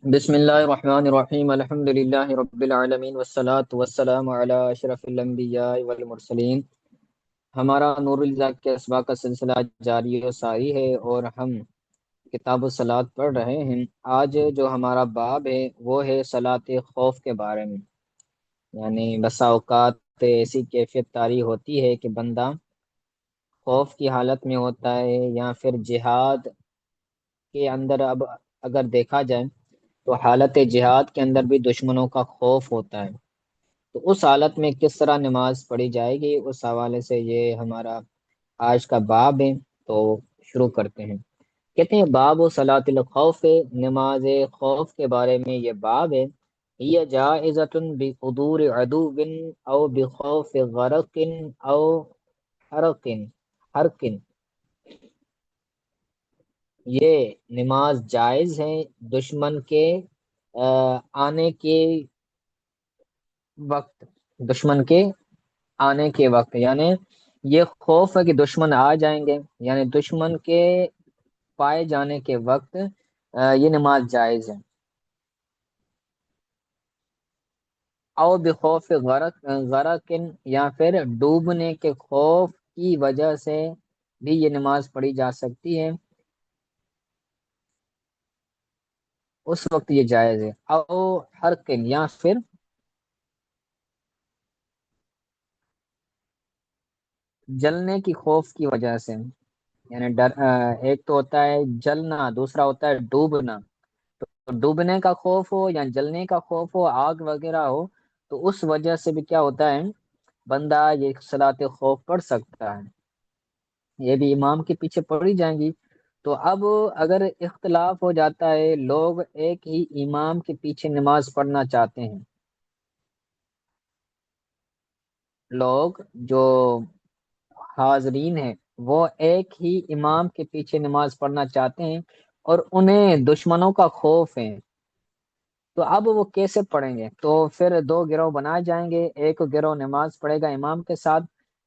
بسم اللہ الرحمن الرحیم الحمد للہ رب العالمین والصلاة والسلام علی اشرف الانبیاء والمرسلین۔ ہمارا نور الزا کے اسباق کا سلسلہ جاری و ساری ہے اور ہم کتاب الصلاۃ پڑھ رہے ہیں۔ آج جو ہمارا باب ہے وہ ہے صلاۃ خوف کے بارے میں، یعنی بسا اوقات ایسی کیفیت طاری ہوتی ہے کہ بندہ خوف کی حالت میں ہوتا ہے، یا پھر جہاد کے اندر اب اگر دیکھا جائے تو حالت جہاد کے اندر بھی دشمنوں کا خوف ہوتا ہے۔ تو اس حالت میں کس طرح نماز پڑھی جائے گی، اس حوالے سے یہ ہمارا آج کا باب ہے۔ تو شروع کرتے ہیں۔ کہتے ہیں باب و صلاۃ الخوف، نماز خوف کے بارے میں یہ باب ہے۔ یہ جائزۃ بحضور عدو او بخوف غرق او حرق حرق، یہ نماز جائز ہے دشمن کے آنے کے وقت، دشمن کے آنے کے وقت، یعنی یہ خوف ہے کہ دشمن آ جائیں گے، یعنی دشمن کے پائے جانے کے وقت یہ نماز جائز ہے۔ او بخوف غرق، یا پھر ڈوبنے کے خوف کی وجہ سے بھی یہ نماز پڑھی جا سکتی ہے، اس وقت یہ جائز ہے۔ او حرقن، یا پھر جلنے کی خوف کی وجہ سے، یعنی ایک تو ہوتا ہے جلنا، دوسرا ہوتا ہے ڈوبنا۔ تو ڈوبنے کا خوف ہو یا جلنے کا خوف ہو، آگ وغیرہ ہو، تو اس وجہ سے بھی کیا ہوتا ہے، بندہ یہ صلاۃ خوف پڑھ سکتا ہے، یہ بھی امام کے پیچھے پڑھی جائیں گی۔ تو اب اگر اختلاف ہو جاتا ہے، لوگ ایک ہی امام کے پیچھے نماز پڑھنا چاہتے ہیں، لوگ جو حاضرین ہیں وہ ایک ہی امام کے پیچھے نماز پڑھنا چاہتے ہیں، اور انہیں دشمنوں کا خوف ہے، تو اب وہ کیسے پڑھیں گے؟ تو پھر دو گروہ بنائے جائیں گے، ایک گروہ نماز پڑھے گا امام کے ساتھ،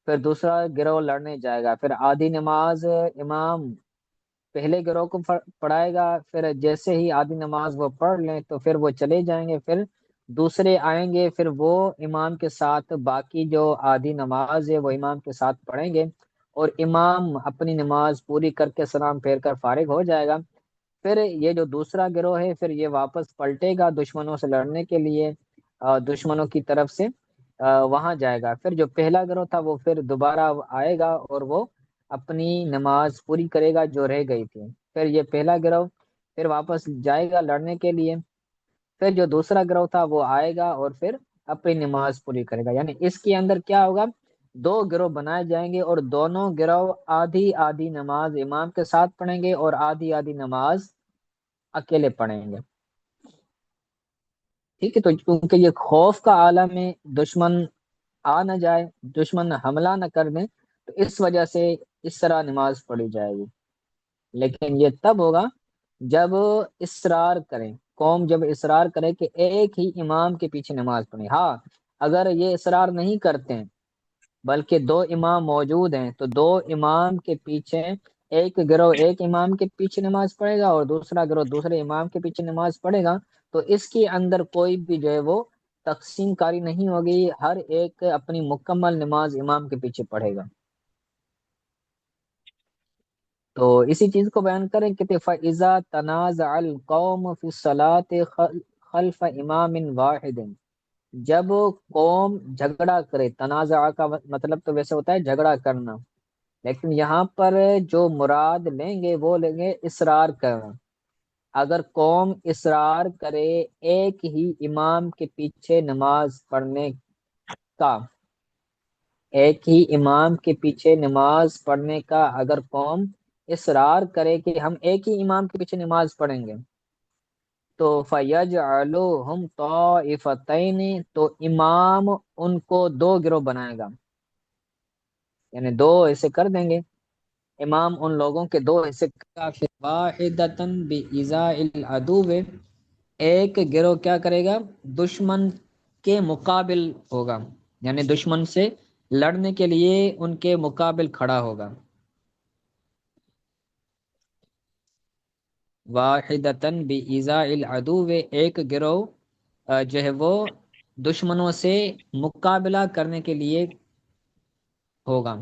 پھر دوسرا گروہ لڑنے جائے گا، پھر آدھی نماز امام پہلے گروہ کو پڑھائے گا، پھر جیسے ہی آدھی نماز وہ پڑھ لیں تو پھر وہ چلے جائیں گے، پھر دوسرے آئیں گے، پھر وہ امام کے ساتھ باقی جو آدھی نماز ہے وہ امام کے ساتھ پڑھیں گے، اور امام اپنی نماز پوری کر کے سلام پھیر کر فارغ ہو جائے گا۔ پھر یہ جو دوسرا گروہ ہے پھر یہ واپس پلٹے گا دشمنوں سے لڑنے کے لیے، دشمنوں کی طرف سے وہاں جائے گا۔ پھر جو پہلا گروہ تھا وہ پھر دوبارہ آئے گا اور وہ اپنی نماز پوری کرے گا جو رہ گئی تھی۔ پھر یہ پہلا گروہ پھر واپس جائے گا لڑنے کے لیے، پھر جو دوسرا گروہ تھا وہ آئے گا اور پھر اپنی نماز پوری کرے گا۔ یعنی اس کے اندر کیا ہوگا، دو گروہ بنائے جائیں گے، اور دونوں گروہ آدھی آدھی نماز امام کے ساتھ پڑھیں گے اور آدھی آدھی نماز اکیلے پڑھیں گے۔ ٹھیک ہے، تو کیونکہ یہ خوف کا عالم ہے، دشمن آ نہ جائے، دشمن حملہ نہ کر دیں، تو اس وجہ سے اس طرح نماز پڑھی جائے گی۔ لیکن یہ تب ہوگا جب اصرار کریں، قوم جب اصرار کرے کہ ایک ہی امام کے پیچھے نماز پڑھیں۔ ہاں، اگر یہ اصرار نہیں کرتے ہیں بلکہ دو امام موجود ہیں، تو دو امام کے پیچھے ایک گروہ ایک امام کے پیچھے نماز پڑھے گا اور دوسرا گروہ دوسرے امام کے پیچھے نماز پڑھے گا، تو اس کے اندر کوئی بھی جو ہے وہ تقسیم کاری نہیں ہوگی، ہر ایک اپنی مکمل نماز امام کے پیچھے پڑھے گا۔ تو اسی چیز کو بیان کریں کہ فَإِذَا تَنَازَعَ الْقَوْمُ فِي الصَّلَاةِ خَلْفَ إِمَامٍ وَاحِدٍ، جب قوم جھگڑا کرے، تنازع کا مطلب تو ویسے ہوتا ہے جھگڑا کرنا، لیکن یہاں پر جو مراد لیں گے وہ لیں گے اصرار کرنا۔ اگر قوم اصرار کرے ایک ہی امام کے پیچھے نماز پڑھنے کا، ایک ہی امام کے پیچھے نماز پڑھنے کا اگر قوم اصرار کرے کہ ہم ایک ہی امام کے پیچھے نماز پڑھیں گے، تو فَيَجْعَلُهُمْ طَائِفَتَيْنِ، تو امام ان کو دو گروہ بنائے گا، یعنی دو ایسے کر دیں گے، امام ان لوگوں کے دو حصے کا، واحدۃ بإزاء العدو، ایک گروہ کیا کرے گا، دشمن کے مقابل ہوگا، یعنی دشمن سے لڑنے کے لیے ان کے مقابل کھڑا ہوگا۔ واحدتن بإیذاء العدو، ایک گروہ جو ہے وہ دشمنوں سے مقابلہ کرنے کے لیے ہوگا۔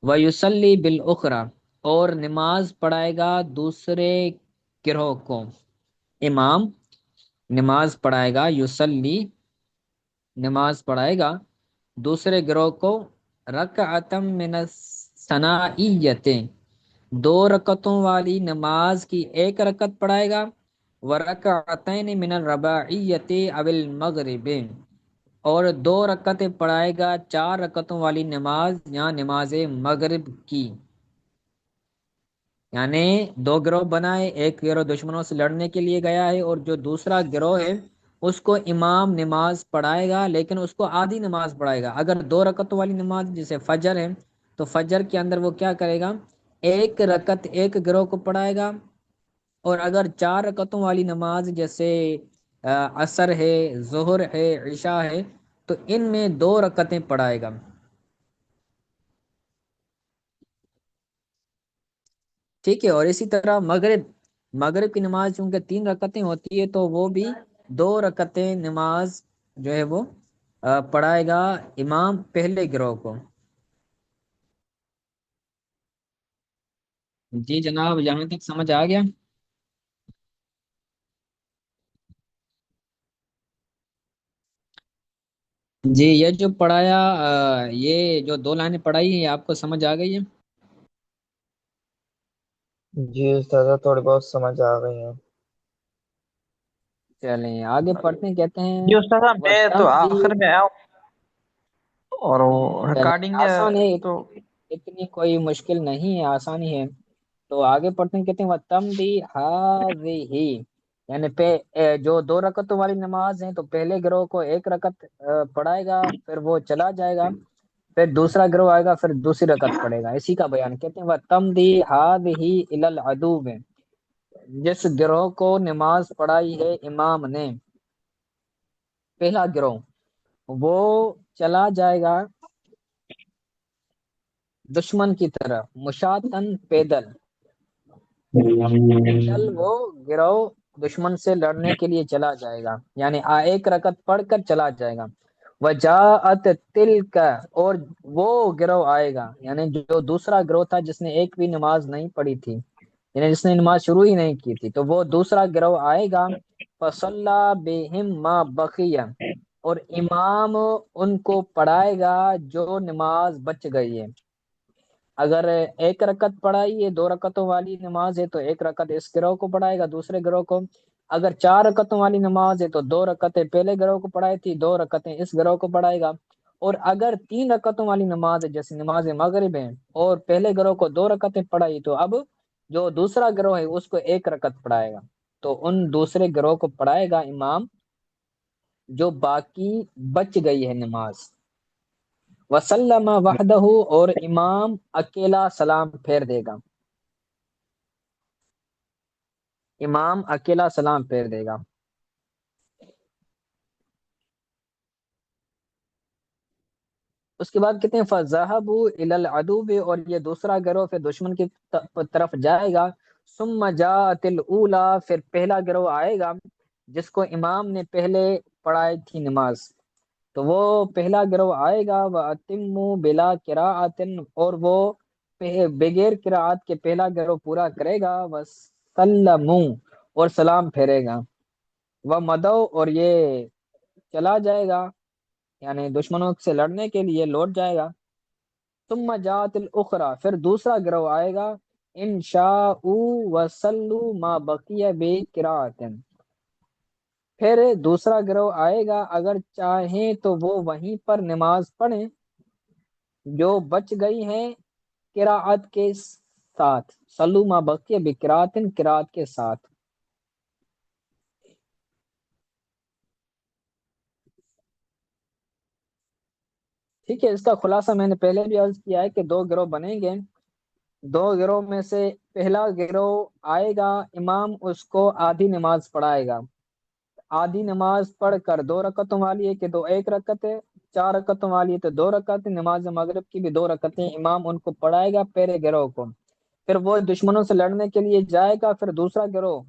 وَيُصَلِّي بِالْأُخْرَى، اور نماز پڑھائے گا دوسرے گروہ کو، امام نماز پڑھائے گا، یصلی نماز پڑھائے گا دوسرے گروہ کو، رکعتم من الثنائیت، دو رکعتوں والی نماز کی ایک رکعت پڑھائے گا، ورکعتین من الرباعیت او المغرب، اور دو رکعتیں پڑھائے گا 4 رکعتوں والی نماز یا نماز مغرب کی۔ یعنی دو گروہ بنائے، ایک گروہ دشمنوں سے لڑنے کے لیے گیا ہے، اور جو دوسرا گروہ ہے اس کو امام نماز پڑھائے گا، لیکن اس کو آدھی نماز پڑھائے گا۔ اگر 2 رکعتوں والی نماز جیسے فجر ہے تو فجر کے اندر وہ کیا کرے گا، ایک رکعت ایک گروہ کو پڑھائے گا، اور اگر 4 رکعتوں والی نماز جیسے عصر ہے، ظہر ہے، عشاء ہے، تو ان میں 2 رکعتیں پڑھائے گا۔ ٹھیک ہے، اور اسی طرح مغرب کی نماز چونکہ 3 رکعتیں ہوتی ہے تو وہ بھی 2 رکعتیں نماز جو ہے وہ پڑھائے گا امام پہلے گروہ کو۔ جی جناب، یہاں تک سمجھ آ گیا؟ جی، یہ جو پڑھایا یہ جو 2 لائنیں پڑھائی ہیں آپ کو سمجھ آ گئی ہے؟ جی استاد تھوڑی بہت سمجھ آ گئی ہیں۔ چلیں آگے پڑھتے ہیں، کہتے ہیں جی استاد میں تو وَتَمْضِي، آخر میں آؤں اور وہ چلیں ریکارڈنگ آسان ہے، تو اتنی کوئی مشکل نہیں ہے، آسانی ہے۔ تو آگے پڑھتے ہیں، کہتے ہیں وَتَمْضِي هَذِهِ، یعنی جو 2 رکعتوں والی نماز ہے تو پہلے گروہ کو ایک رکعت پڑھائے گا، پھر وہ چلا جائے گا، پھر دوسرا گروہ آئے گا، پھر دوسری رکعت پڑھے گا، اسی کا بیان کہتے ہیں وَتَمْضِي هَذِهِ إِلَى الْعَدُوِّ، جس گروہ کو نماز پڑھائی ہے امام نے، پہلا گروہ، وہ چلا جائے گا دشمن کی طرف، مشاتن پیدل، پیدل وہ گروہ دشمن سے لڑنے کے لیے چلا جائے گا، یعنی ایک رکعت پڑھ کر چلا جائے گا۔ وجاءت تلک، اور وہ گروہ آئے گا، یعنی جو دوسرا گروہ تھا جس نے ایک بھی نماز نہیں پڑھی تھی، یعنی جس نے نماز شروع ہی نہیں کی تھی، تو وہ دوسرا گروہ آئے گا، فصلی بہم ما بقی، اور امام ان کو پڑھائے گا جو نماز بچ گئی ہے۔ اگر ایک رکعت پڑھائی ہے، 2 رکعتوں والی نماز ہے تو ایک رکعت اس گروہ کو پڑھائے گا، دوسرے گروہ کو۔ اگر 4 رکعتوں والی نماز ہے تو 2 رکعتیں پہلے گروہ کو پڑھائی تھی، 2 رکعتیں اس گروہ کو پڑھائے گا۔ اور اگر 3 رکعتوں والی نماز ہے جیسے نماز مغرب ہے، اور پہلے گروہ کو 2 رکعتیں پڑھائی، تو اب جو دوسرا گروہ ہے اس کو ایک رکعت پڑھائے گا، تو ان دوسرے گروہ کو پڑھائے گا امام جو باقی بچ گئی ہے نماز۔ وسلم وحدہ، اور امام اکیلا سلام پھیر دے گا، امام اکیلا سلام پھیر دے گا۔ اس کے بعد کہتے ہیں فَذَهَبُوا إِلَى الْعَدُوِّ، اور یہ دوسرا گروہ پھر دشمن کی طرف جائے گا۔ ثُمَّ جَاءَتِ الْأُولَىٰ، پھر پہلا گروہ آئے گا جس کو امام نے پہلے پڑھائی تھی نماز، تو وہ پہلا گروہ آئے گا، وَأَتِمُّوا بِلَا قِرَاءَةٍ، اور وہ بغیر قرات کے پہلا گروہ پورا کرے گا، وَسَلَّمُوا، اور سلام پھیرے گا، وَمَضَوْا، اور یہ چلا جائے گا، یعنی دشمنوں سے لڑنے کے لیے لوٹ جائے گا۔ ثم جاءت الاخرى، پھر دوسرا گروہ آئے گا، ان شاءوا وصلوا ما بقي بقراءة، پھر دوسرا گروہ آئے گا اگر چاہیں تو وہ وہیں پر نماز پڑھیں جو بچ گئی ہیں قراءت کے ساتھ، صلوا ما بقي بقراءة، قراءت کے ساتھ۔ ٹھیک ہے، اس کا خلاصہ میں نے پہلے بھی عرض کیا ہے کہ 2 گروہ بنیں گے، 2 گروہ میں سے پہلا گروہ آئے گا، امام اس کو آدھی نماز پڑھائے گا، آدھی نماز پڑھ کر 2 رکعتوں والی ہے کہ تو ایک رکعت ہے، 4 رکعتوں والی ہے تو 2 رکعت، نماز مغرب کی بھی 2 رکعتیں، امام ان کو پڑھائے گا پہلے گروہ کو۔ پھر وہ دشمنوں سے لڑنے کے لیے جائے گا، پھر دوسرا گروہ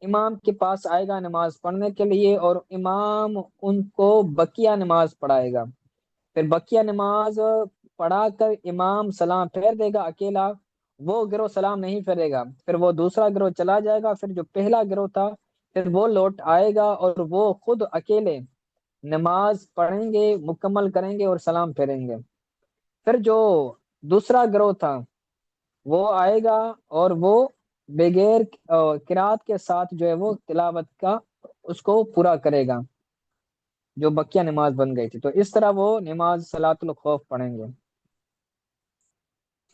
امام کے پاس آئے گا نماز پڑھنے کے لیے، اور امام ان کو بقیہ نماز پڑھائے گا۔ پھر بقیہ نماز پڑھا کر امام سلام پھیر دے گا اکیلا، وہ گروہ سلام نہیں پھیرے گا، پھر وہ دوسرا گروہ چلا جائے گا، پھر جو پہلا گروہ تھا پھر وہ لوٹ آئے گا اور وہ خود اکیلے نماز پڑھیں گے، مکمل کریں گے اور سلام پھیریں گے۔ پھر جو دوسرا گروہ تھا وہ آئے گا اور وہ بغیر قرات کے ساتھ جو ہے وہ تلاوت کا اس کو پورا کرے گا، جو بقیہ نماز بن گئی تھی۔ تو اس طرح وہ نماز صلاۃ الخوف پڑھیں گے،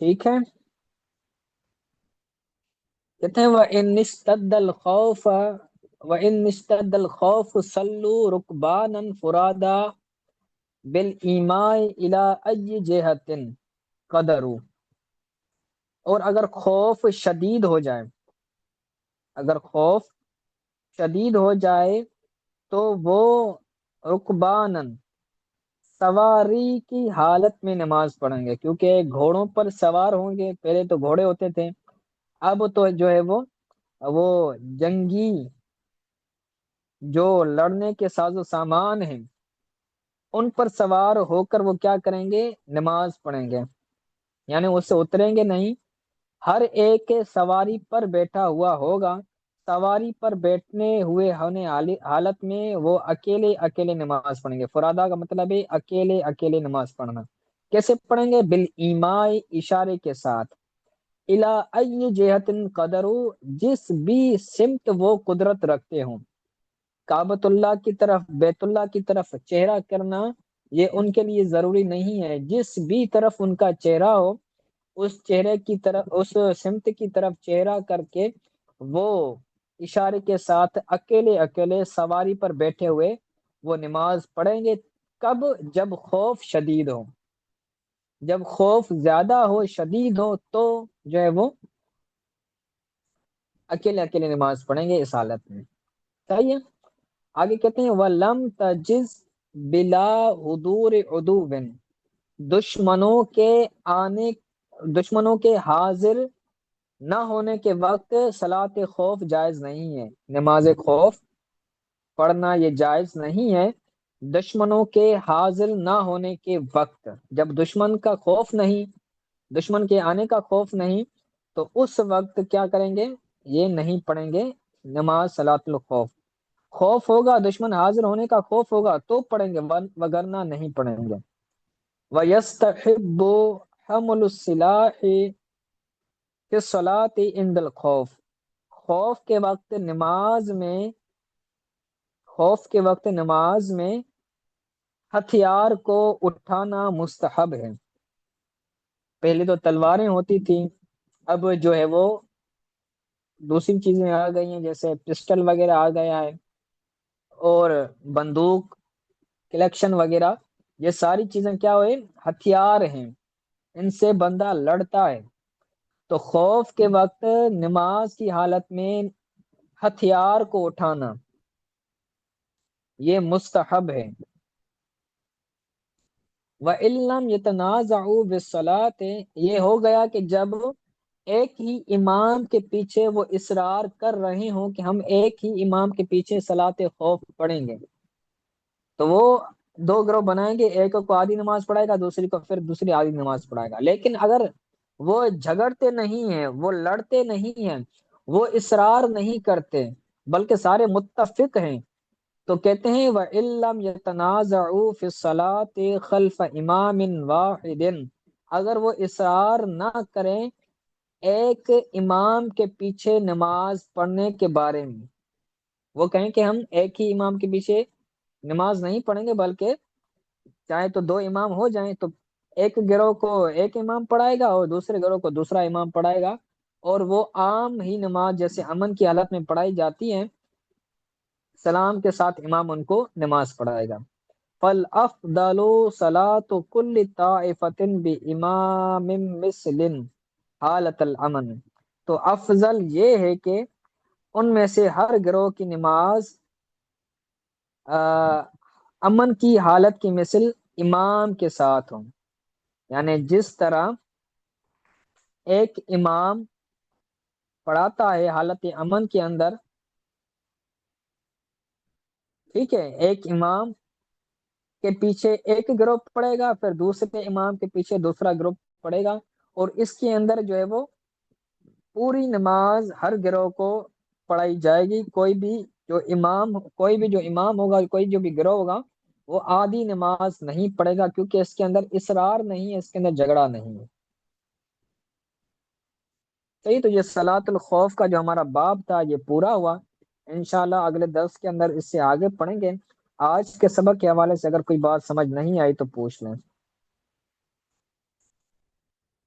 ٹھیک ہے۔ کہتے ہیں وَإِنِ اسْتَدَّ الْخَوْفَ وَإِنِ اسْتَدَّ الْخَوْفُ صَلُّوا رُكْبَانًا فُرَادًا بِالْإِيمَاءِ إِلَىٰ أَيِّ جِهَةٍ قَدَرُوا۔ اور اگر خوف شدید ہو جائے، اگر خوف شدید ہو جائے تو وہ رکبانن سواری کی حالت میں نماز پڑھیں گے، کیونکہ گھوڑوں پر سوار ہوں گے، پہلے تو گھوڑے ہوتے تھے، اب تو جو ہے وہ جنگی جو لڑنے کے ساز و سامان ہیں ان پر سوار ہو کر وہ کیا کریں گے، نماز پڑھیں گے، یعنی اس سے اتریں گے نہیں، ہر ایک کے سواری پر بیٹھا ہوا ہوگا، سواری پر بیٹھنے ہوئے ہونے حالت میں وہ اکیلے اکیلے نماز پڑھیں گے۔ فرادا کا مطلب ہے اکیلے اکیلے نماز پڑھنا۔ کیسے پڑھیں گے؟ بالایماء، اشارے کے ساتھ، الی ای جہت قدرو، جس بھی سمت وہ قدرت رکھتے ہوں، کعبۃ اللہ کی طرف، بیت اللہ کی طرف چہرہ کرنا یہ ان کے لیے ضروری نہیں ہے، جس بھی طرف ان کا چہرہ ہو اس چہرے کی طرف، اس سمت کی طرف چہرہ کر کے وہ اشارے کے ساتھ اکیلے اکیلے سواری پر بیٹھے ہوئے وہ نماز پڑھیں گے۔ کب؟ جب خوف شدید ہو، جب خوف زیادہ ہو، شدید ہو، تو جو ہے وہ اکیلے اکیلے نماز پڑھیں گے اس حالت میں، صحیح ہے۔ آگے کہتے ہیں وَلَمْ تَجِزْ بِلَا حُضُورِ عُدُوٍ، دشمنوں کے آنے، دشمنوں کے حاضر نہ ہونے کے وقت صلاۃ خوف جائز نہیں ہے، نماز خوف پڑھنا یہ جائز نہیں ہے دشمنوں کے حاضر نہ ہونے کے وقت۔ جب دشمن کا خوف نہیں، دشمن کے آنے کا خوف نہیں، تو اس وقت کیا کریں گے؟ یہ نہیں پڑھیں گے نماز صلاۃ الخوف۔ خوف ہوگا، دشمن حاضر ہونے کا خوف ہوگا تو پڑھیں گے، وگرنہ نہیں پڑھیں گے۔ وَيَسْتَحِبُّ حَمْلُ السِّلَاحِ فِي الصَّلَاةِ عِنْدَ الْخَوْفِ، خوف کے وقت نماز میں، خوف کے وقت نماز میں ہتھیار کو اٹھانا مستحب ہے۔ پہلے تو تلواریں ہوتی تھیں، اب جو ہے وہ دوسری چیزیں آ گئی ہیں، جیسے پسٹل وغیرہ آ گیا ہے، اور بندوق کلیکشن وغیرہ، یہ ساری چیزیں کیا ہوئے؟ ہتھیار ہیں، ان سے بندہ لڑتا ہے۔ تو خوف کے وقت نماز کی حالت میں ہتھیار کو اٹھانا یہ مستحب ہے۔ وَإِن لَّمْ يَتَنَازَعُوا بِالصَّلَاةِ، یہ ہو گیا کہ جب ایک ہی امام کے پیچھے وہ اصرار کر رہے ہوں کہ ہم ایک ہی امام کے پیچھے صلاۃ خوف پڑھیں گے، تو وہ دو گروہ بنائیں گے، ایک کو آدھی نماز پڑھائے گا، دوسری کو پھر دوسری آدھی نماز پڑھائے گا۔ لیکن اگر وہ جھگڑتے نہیں ہیں، وہ لڑتے نہیں ہیں، وہ اصرار نہیں کرتے بلکہ سارے متفق ہیں، تو کہتے ہیں وَإِن لَّمْ يَتَنَازَعُوا فِي الصَّلَاةِ خَلْفَ إِمَامٍ وَاحِدٍ، اگر وہ اصرار نہ کریں ایک امام کے پیچھے نماز پڑھنے کے بارے میں، وہ کہیں کہ ہم ایک ہی امام کے پیچھے نماز نہیں پڑھیں گے، بلکہ چاہے تو دو امام ہو جائیں، تو ایک گروہ کو ایک امام پڑھائے گا اور دوسرے گروہ کو دوسرا امام پڑھائے گا، اور وہ عام ہی نماز جیسے امن کی حالت میں پڑھائی جاتی ہے، سلام کے ساتھ امام ان کو نماز پڑھائے گا۔ فَالْأَفْضَلُ صَلَاةُ كُلِّ طَائِفَةٍ بِإِمَامٍ مُّسْلٍ حالۃ الامن، تو افضل یہ ہے کہ ان میں سے ہر گروہ کی نماز امن کی حالت کی مثل امام کے ساتھ ہوں، یعنی جس طرح ایک امام پڑھاتا ہے حالت امن کے اندر، ٹھیک ہے، ایک امام کے پیچھے ایک گروہ پڑے گا، پھر دوسرے امام کے پیچھے دوسرا گروہ پڑے گا، اور اس کے اندر جو ہے وہ پوری نماز ہر گروہ کو پڑھائی جائے گی۔ کوئی بھی جو امام ہوگا، کوئی جو بھی گروہ ہوگا، وہ آدھی نماز نہیں پڑھے گا، کیونکہ اس کے اندر اصرار نہیں ہے، اس کے اندر جھگڑا نہیں ہے۔ صحیح، تو یہ صلاۃ الخوف کا جو ہمارا باب تھا یہ پورا ہوا۔ انشاءاللہ اگلے درس کے اندر اس سے آگے پڑھیں گے۔ آج کے سبق کے حوالے سے اگر کوئی بات سمجھ نہیں آئی تو پوچھ لیں۔